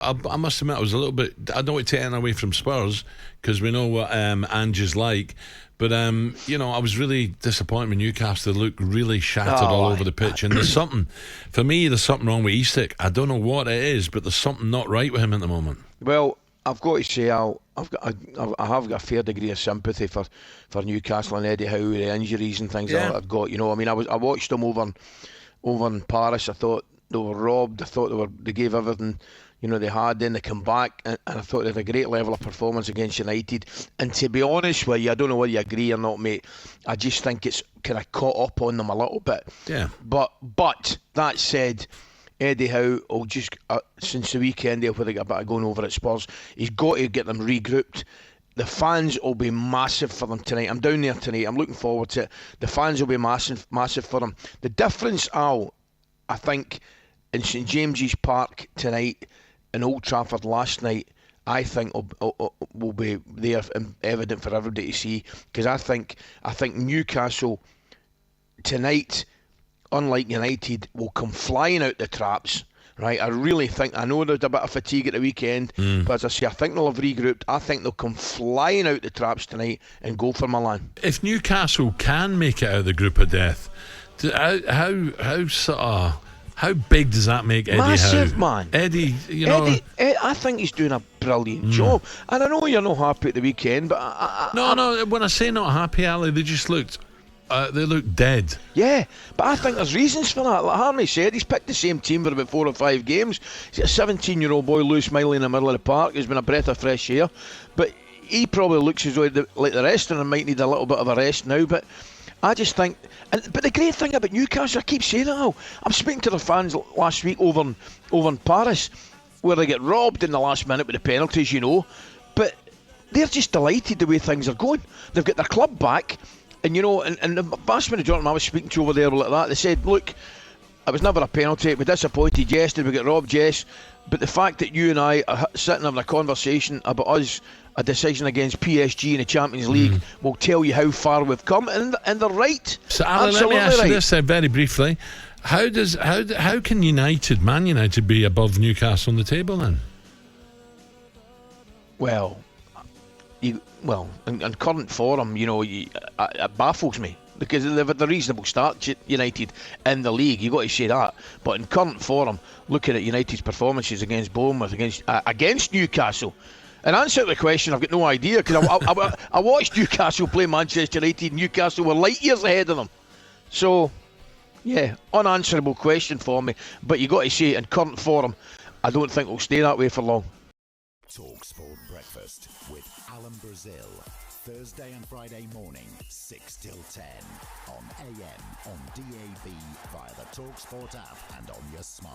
I must admit, I was a little bit. I don't want to take anything away from Spurs because we know what Ange is like. But I was really disappointed with Newcastle. They look really shattered all over the pitch, and there's something wrong with Eastic. I don't know what it is, but there's something not right with him at the moment. Well, I've got to say, I have got a fair degree of sympathy for Newcastle and Eddie Howe, the injuries and things like that I've got. I watched them over in Paris. I thought they were robbed. I thought they gave everything they had. Then they come back, and I thought they had a great level of performance against United. And to be honest with you, I don't know whether you agree or not, mate. I just think it's kind of caught up on them a little bit. Yeah. But that said, Eddie Howe will just since the weekend where they got a bit of going over at Spurs, he's got to get them regrouped. The fans will be massive for them tonight. I'm down there tonight. I'm looking forward to it. The fans will be massive for them. The difference, Al, I think, in St James's Park tonight and Old Trafford last night, I think will be there and evident for everybody to see. Because I think Newcastle tonight, unlike United, will come flying out the traps. Right, I really think, I know there's a bit of fatigue at the weekend, but as I say, I think they'll have regrouped. I think they'll come flying out the traps tonight and go for Milan. If Newcastle can make it out of the group of death, how big does that make Eddie Massive, Howe? Man. Eddie, Eddie, I think he's doing a brilliant job. And I know you're not happy at the weekend, but No, when I say not happy, Ali, they just looked dead. Yeah, but I think there's reasons for that. Like Harney said, he's picked the same team for about 4 or 5 games. He's got a 17-year-old boy, Lewis Miley, in the middle of the park. He's been a breath of fresh air. But he probably looks as though like the rest of them might need a little bit of a rest now. But I just think... But the great thing about Newcastle, I keep saying it now, I'm speaking to the fans last week over in Paris, where they get robbed in the last minute with the penalties, But they're just delighted the way things are going. They've got their club back. And and the vast majority of them I was speaking to over there were like that. They said, look, it was never a penalty. We're disappointed, yes. Did we get robbed? Yes. But the fact that you and I are sitting having a conversation about us, a decision against PSG in the Champions League, will tell you how far we've come. And they're right. So, Alan, let me ask you this very briefly. How can Man United, be above Newcastle on the table then? Well, in current form, it baffles me because they've had a reasonable start, United, in the league. You've got to say that. But in current form, looking at United's performances against Bournemouth, against Newcastle, and answer the question, I've got no idea because I watched Newcastle play Manchester United. Newcastle were light years ahead of them. So, yeah, unanswerable question for me. But you've got to say, in current form, I don't think it'll stay that way for long. TalkSPORT Breakfast with Alan Brazil, Thursday and Friday morning, 6 till 10, on AM, on DAB, via the TalkSPORT app and on your smart